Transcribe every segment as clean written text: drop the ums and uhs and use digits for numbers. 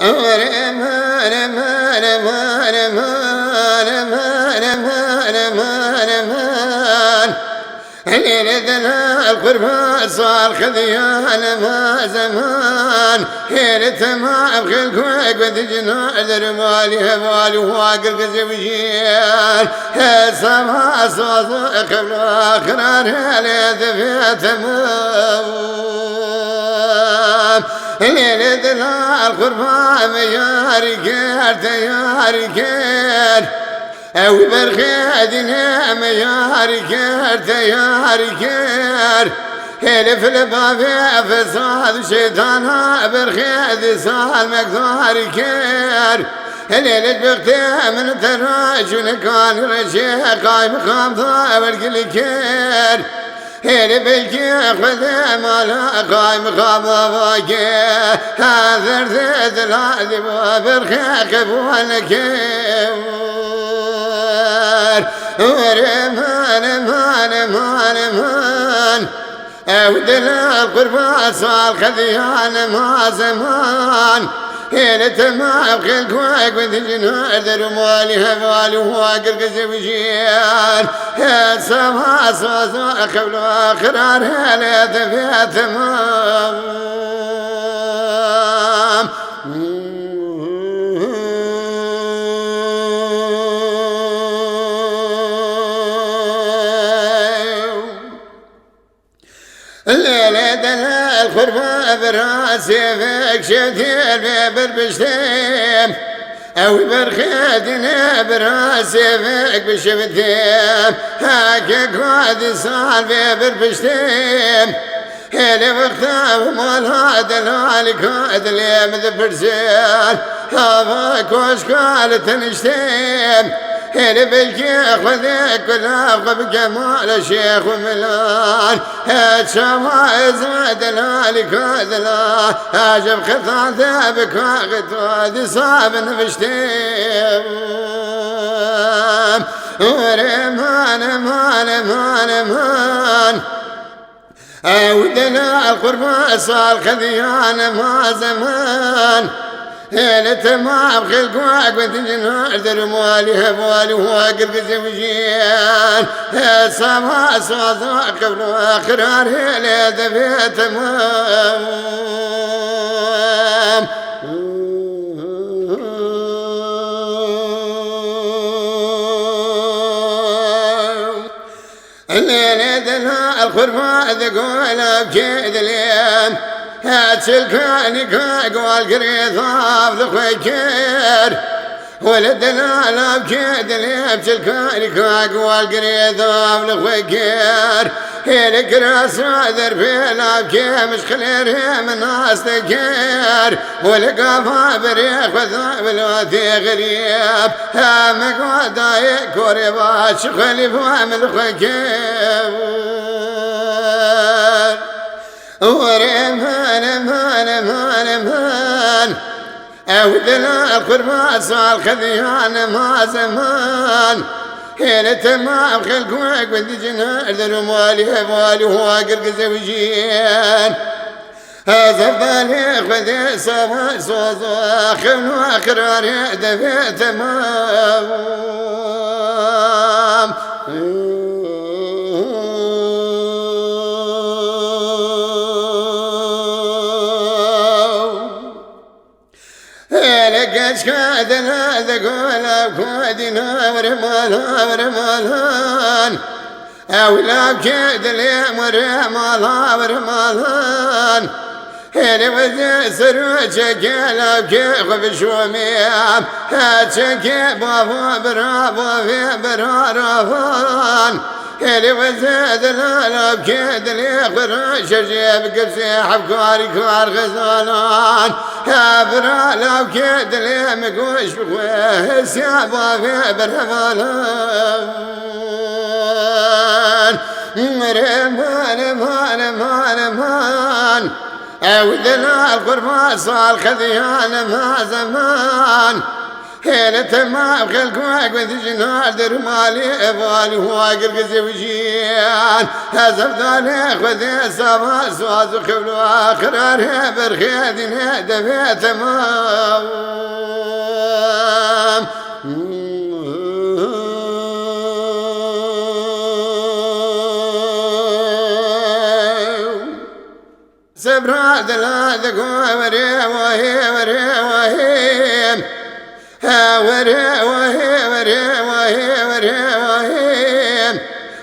أمان أمان أمان أمان أمان أمان أمان أمان ليلتنا القربان صار خذيان ما زمان ليلة ما أبخي الكويك وتجنا درمالي هبالي وواقر كزبجيان سما صوص قبل آخران ليلة فيها تمام ليلتنا القربان يا رجال يا رجال أو برخيدنا يا رجال يا رجال هلف البابي فصاد شيطانا برخيد صال مقدار كير هليلة بختي من تراجل كان رجيه قايم خامضة برقل كير هيل بالكي خذ مالا قايم خامضة باكي هذا ذات العذب برخي قبول كير ورمان مان مان مان أودل القربان صار خذيان ما زمان هيلة ما أبخي الكواك وتجنا درمالي هبالي وواقر كزبجيان سما صوصا قبل آخران هيلة فيها تمام الليلة الخرفة براسي فيك شتير في بربشتيم أو برخيدنا براسي فيك بشفتيم هاكي قوادي صار في بربشتيم هيلي وقتها مال هذا الهالك هذا اللي مذبرسين هذاك واشكال تنشتيم هيلي بالكي خذيك كلها بجمال شيخ وملان هاتشما ازمد الهالك هذا هاجب خطاته بك وقت صاب نفشتيم ورمان مان مان مان أودنا القربان صار خذيان ما زمان هيلة ما أبخي الكواك وتجنا درمالي هبالي وواقر كزبجيان سما صوصا قبل آخران هيلة فيها تمام الليلة الخرفة تقول بكيد اليوم هاتشلكاني كاقوال قريضاف لخيكير ولدنا لا بكيد اليوم شلكاني كاقوال قريضاف لخيكير هيلك راس عذر في لابكي مش خلير من ناس تكير ولقافا بريخ وذاب الوثي غريب هامك وداي كوريبات شخلي فهم الخيكير ورمان مان مان مان أودنا القربان صار خذيان ما زمان هيلة ما أبخي الكويك وتجنا درمالي هبالي وواقر كزبجيان هذا بالي خذي سما صوصا خل وأخرار دفي تمام أشكادنا ذقولا بكودنا ورمالان أولا بكيد لي ورمالان هيلي وزي سروجك لا بكيخ بشوميام هاتشكي بابو برابو في برارفان هيلي وزي دلالا بكيد لي خراش جيب قبسي حبكاري كار غزالان برا لو كيد لي مقوش بخويه سيابا في برهبالان رمان مان مان مان أودنا القربان صار خذيان ما زمان هنا تمام خلقواك وتجنار در مالي افالي هو قرقزي وجيان هزف ذالي خذي سابا سواز وخبلو اخرار برخيدنا دفي تمام سبراد لا ذكوا وري وهي وري وهي وري وهي وري وهي وري وهي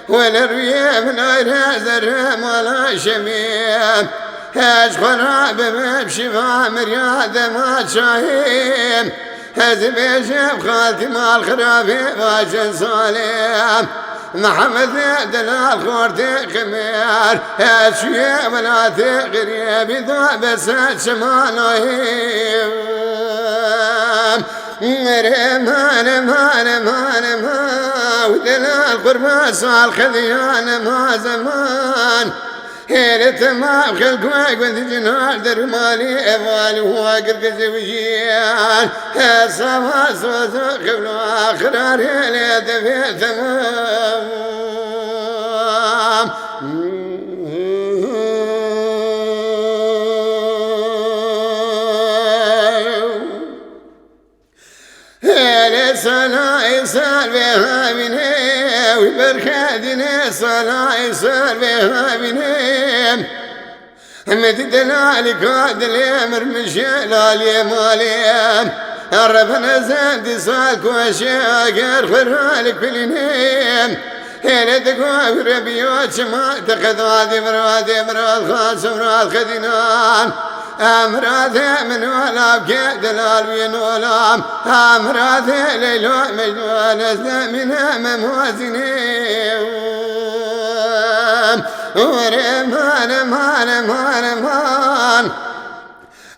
والريم نار زرم ولا شميم هاج خراب بشفا مرياد ما شاهيم هز بيجيب خالتي مال خرافي واجن صالم محمد دلال خورتي خمير هاشي مناتي غريبي ذوب سات شمالوهيم رمان مان مان ما ودلال قربان صال خذيان ما زمان هيرة تمام خلقواك وانتجنار در مالي افالي هو قرقزي وجيان هصفا صوصو خبلو اخرار هيلي دفي تمام هيلي صلاة صال بها مني وبركادني صلاة صال بها مني مد دلالي قاد الامر مشي لالي مالي عرفنا زاد صالك وشاقر خرالك بالنيم هنا تقوى ربيوت شما تخذ هذه مراد خاص مراد خذنان أمراض من ولا بكي دلال وين ولا أمراض ليلو مجنون منها مموزنين ورمان مان مان مان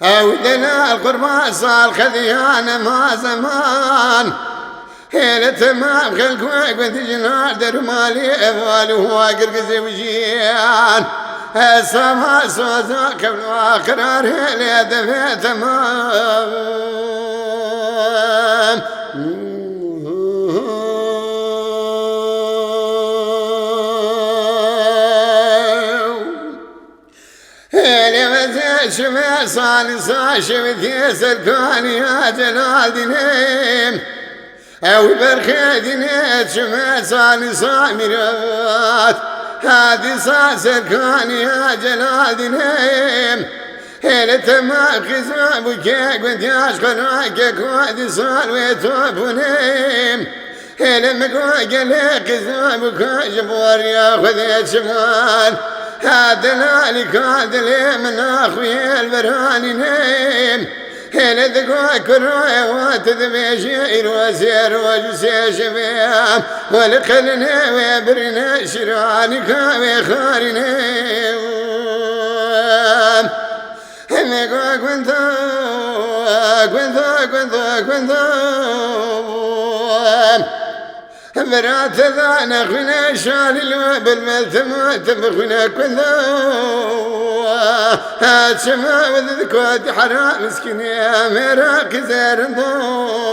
أو دلال قربان صار خذيان ما زمان هيلة تمام خلقواك وانتجنار در مالي افالي هو قرقزي وجيان السما صوزا قبل اخرار هيلة دفي تمام هيلة وزي شمي صالي شمي سركاني يا جلال دينيم أو برخيدني شمي صالي صامرات هادي سركان يا جلال دينيم هيلة تمام خزابك قد ياشقناك كوادي صال ويتوبونيم هيلة مقوى قليق خزابك جبور ياخذ الشمال هذا لالك هذا لي من أخوي البرانينيم هنا ذكوا كروي وتذبي شير وسير وجسي شبيام ولقلني ويبرنا شرانك ويخارني هنا كنت برات ذانا خنا شال الواب الملتمات بخنا كذا هات شما وذكوات حرام مسكين يا مراك زار ضاخم